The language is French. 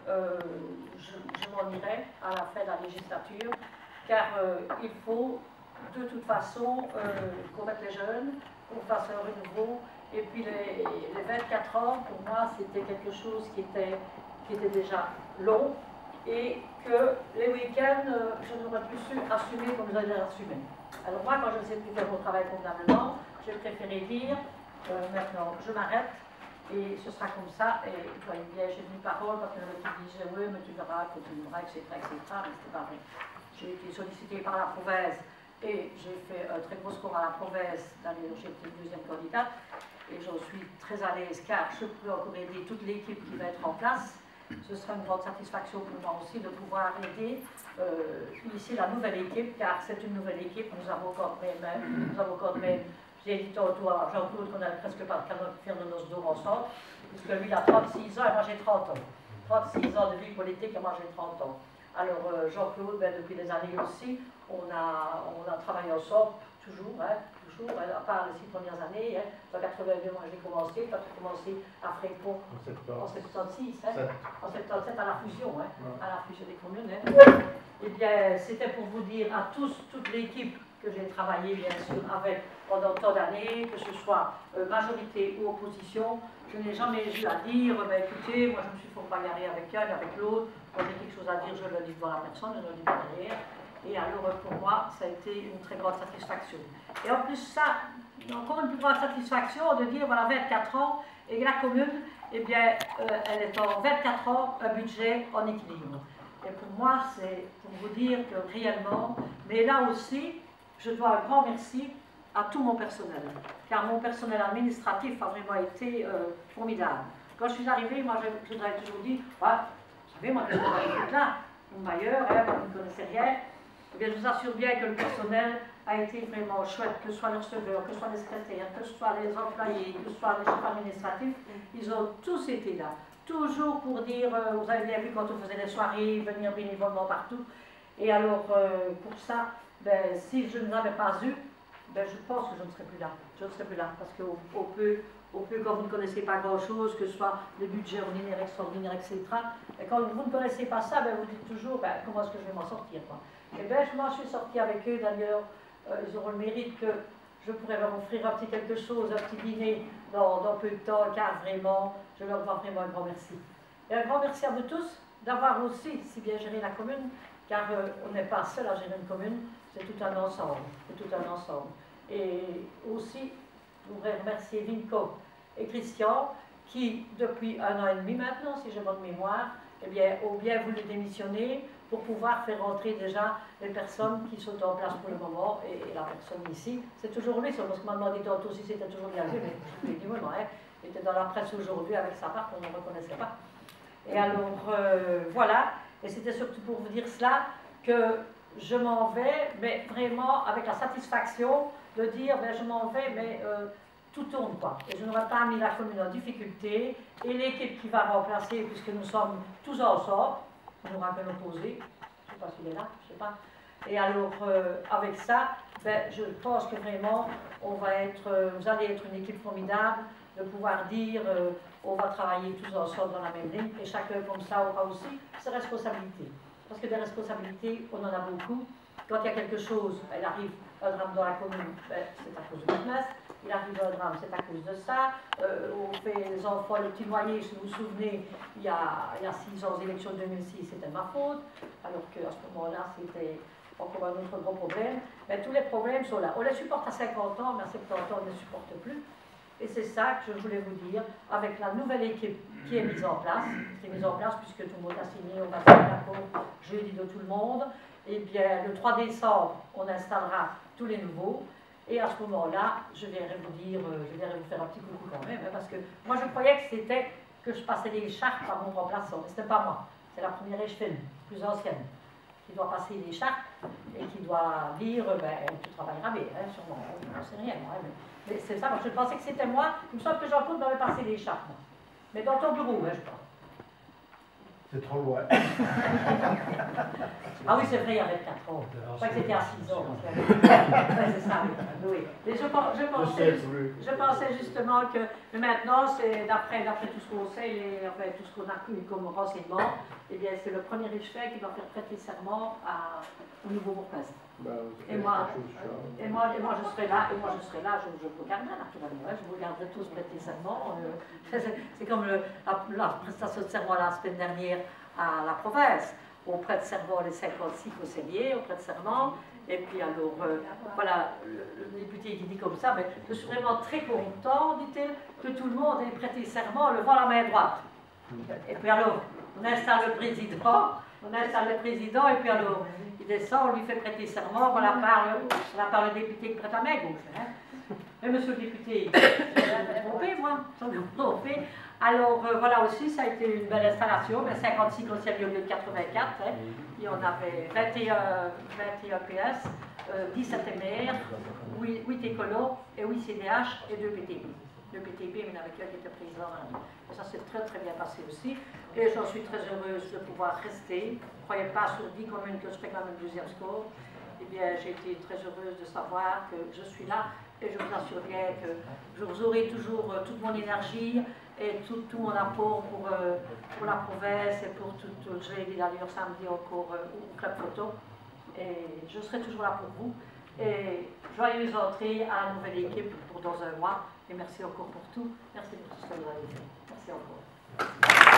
je m'en irai à la fin de la législature, car il faut de toute façon qu'on mette les jeunes, qu'on fasse un renouveau, et puis les 24 ans, pour moi, c'était quelque chose qui était déjà long, et que les week-ends, je n'aurais plus su assumer comme vous allez assumer. Alors moi, quand je ne sais plus faire mon travail convenablement, j'ai préféré dire, maintenant, je m'arrête, et ce sera comme ça, et vous voyez bien, j'ai une parole, parce que qui disait, oui, mais tu verras, continuera, etc., etc., mais c'était pas vrai. J'ai été sollicitée par la province, et j'ai fait un très gros score à la province, j'ai été deuxième candidate, et j'en suis très à l'aise, car je peux encore aider toute l'équipe qui va être en place. Ce sera une grande satisfaction pour moi aussi de pouvoir aider ici la nouvelle équipe, car c'est une nouvelle équipe. Nous avons quand même, j'ai dit tantôt à Jean-Claude qu'on n'allait presque pas faire de nos dos ensemble, puisque lui il a 36 ans et moi j'ai 30 ans. 36 ans de vie politique et moi j'ai 30 ans. Alors Jean-Claude, ben, depuis des années aussi, on a travaillé ensemble, toujours, à part les 6 premières années. En 82, moi j'ai commencé, toi tu as commencé à Fréco en 76, en 77 à la fusion, à la fusion des communes. Eh bien, c'était pour vous dire à tous, toute l'équipe que j'ai travaillé bien sûr avec pendant tant d'années, que ce soit majorité ou opposition, je n'ai jamais eu à dire, ben, écoutez, moi je me suis fait bagarrer avec un, avec l'autre, quand j'ai quelque chose à dire, je le dis devant la personne, je le dis pas derrière. Et alors, pour moi, ça a été une très grande satisfaction. Et en plus, ça, encore une plus grande satisfaction de dire, voilà, 24 ans, et la commune, eh bien, elle est en 24 ans, un budget en équilibre. Et pour moi, c'est pour vous dire que réellement, mais là aussi, je dois un grand merci à tout mon personnel, car mon personnel administratif a vraiment été formidable. Quand je suis arrivée, moi, je vous avais toujours dit, ouais, vous savez, moi, qu'est-ce que j'avais fait là? Mon bailleur, moi, je ne connaissais rien. Eh bien, je vous assure bien que le personnel a été vraiment chouette, que ce soit les receveurs, que ce soit les secrétaires, que ce soit les employés, que ce soit les chefs administratifs, ils ont tous été là. Toujours pour dire, vous avez bien vu quand on faisait des soirées, venir bénévolement partout. Et alors, pour ça, ben, si je ne l'avais pas eu, ben, je pense que je ne serais plus là. Je ne serais plus là, parce qu'on peut, quand vous ne connaissez pas grand-chose, que ce soit le budget ordinaire, extraordinaire, etc., et quand vous ne connaissez pas ça, ben, vous dites toujours, ben, comment est-ce que je vais m'en sortir, quoi. Et bien, je m'en suis sortie avec eux, d'ailleurs, ils auront le mérite que je pourrais leur offrir un petit quelque chose, un petit dîner dans peu de temps, car vraiment, je leur dois vraiment un grand merci. Et un grand merci à vous tous d'avoir aussi si bien géré la commune, car on n'est pas seul à gérer une commune, c'est tout un ensemble, Et aussi, je voudrais remercier Vinko et Christian, qui, depuis 1 an et demi maintenant, si j'ai bonne mémoire, eh bien, ont bien voulu démissionner pour pouvoir faire rentrer déjà les personnes qui sont en place pour le moment, et la personne ici, c'est toujours lui, parce qu'on m'a demandé tantôt si c'était toujours bien vu, mais je lui ai dit oui, il était dans la presse aujourd'hui avec sa part, on ne le reconnaissait pas. Et alors, voilà, et c'était surtout pour vous dire cela, que je m'en vais, mais vraiment avec la satisfaction de dire, ben, je m'en vais, mais tout tourne, quoi. Et je n'aurais pas mis la commune en difficulté, et l'équipe qui va remplacer, puisque nous sommes tous ensemble, il n'y aura qu'un opposé, je ne sais pas s'il est là, je ne sais pas. Et alors, avec ça, ben, je pense que vraiment, vous allez être une équipe formidable, de pouvoir dire, on va travailler tous ensemble dans la même ligne, et chacun comme ça aura aussi ses responsabilités. Parce que des responsabilités, on en a beaucoup. Quand il y a quelque chose, il arrive un drame dans la commune, ben, c'est à cause de business. Il arrive un drame, c'est à cause de ça. On fait les enfants, les petits noyers, si vous vous souvenez, il y a 6 ans, aux élections de 2006, c'était ma faute. Alors qu'à ce moment-là, c'était encore un autre gros problème. Mais tous les problèmes sont là. On les supporte à 50 ans, mais à 70 ans, on ne les supporte plus. Et c'est ça que je voulais vous dire, avec la nouvelle équipe qui est mise en place, puisque tout le monde a signé, on va faire l'accord jeudi de tout le monde, et bien le 3 décembre, on installera tous les nouveaux, et à ce moment-là, je viendrai vous dire, je viendrai vous faire un petit coucou quand même, parce que moi je croyais que c'était que je passais les chartes par mon remplaçant, mais ce n'est pas moi, c'est la première échevine, plus ancienne, qui doit passer les chartes, et qui doit dire, ben, tu travailleras bien, sûrement, je ne sais rien, moi, mais c'est ça, moi je pensais que c'était moi, il me semble que Jean-Claude m'avait passé les chartes, moi. Mais dans ton bureau, je crois. C'est trop loin. Ah oui, c'est vrai, il y avait 4 ans. Je crois que c'était à 6 ans. Ouais, c'est ça, oui. Et je pensais justement que maintenant, c'est d'après tout ce qu'on sait, enfin, tout ce qu'on a eu comme renseignement, eh bien, c'est le premier évêque qui doit faire prêter serment au nouveau bourgmestre. Et moi, je serai là, je vous garderai naturellement, je vous garderai tous prêter serment. C'est comme la prestation de serment la semaine dernière à la province. On prête serment les 56 conseillers, on prête serment, et puis alors, voilà, le député qui dit comme ça, mais je suis vraiment très content, dit-il, que tout le monde ait prêté serment en levant la main droite. Et puis alors, on installe le président, et puis alors, il descend, on lui fait prêter serment, on la parle le député qui prête la main gauche. Hein. Mais monsieur le député, je me trompé, moi, je me trompé. Alors voilà aussi, ça a été une belle installation, 56 conseillers au lieu de 84, hein. Et on avait 21 PS, 17 MR, 8 écolos et 8 CDH et 2 PTB. 2 PTB, mais avec eux qui était président. Et ça s'est très très bien passé aussi. Et j'en suis très heureuse de pouvoir rester. Je ne croyais pas sur 10 communes que je ferais quand même le deuxième score. Eh bien, j'ai été très heureuse de savoir que je suis là. Et je vous assure bien que je vous aurai toujours toute mon énergie et tout mon apport pour la province et pour tout. Je l'ai dit d'ailleurs samedi encore au club photo. Et je serai toujours là pour vous. Et joyeuse entrée à la nouvelle équipe pour dans un mois. Et merci encore pour tout. Merci pour tout ce que vous avez fait. Merci encore.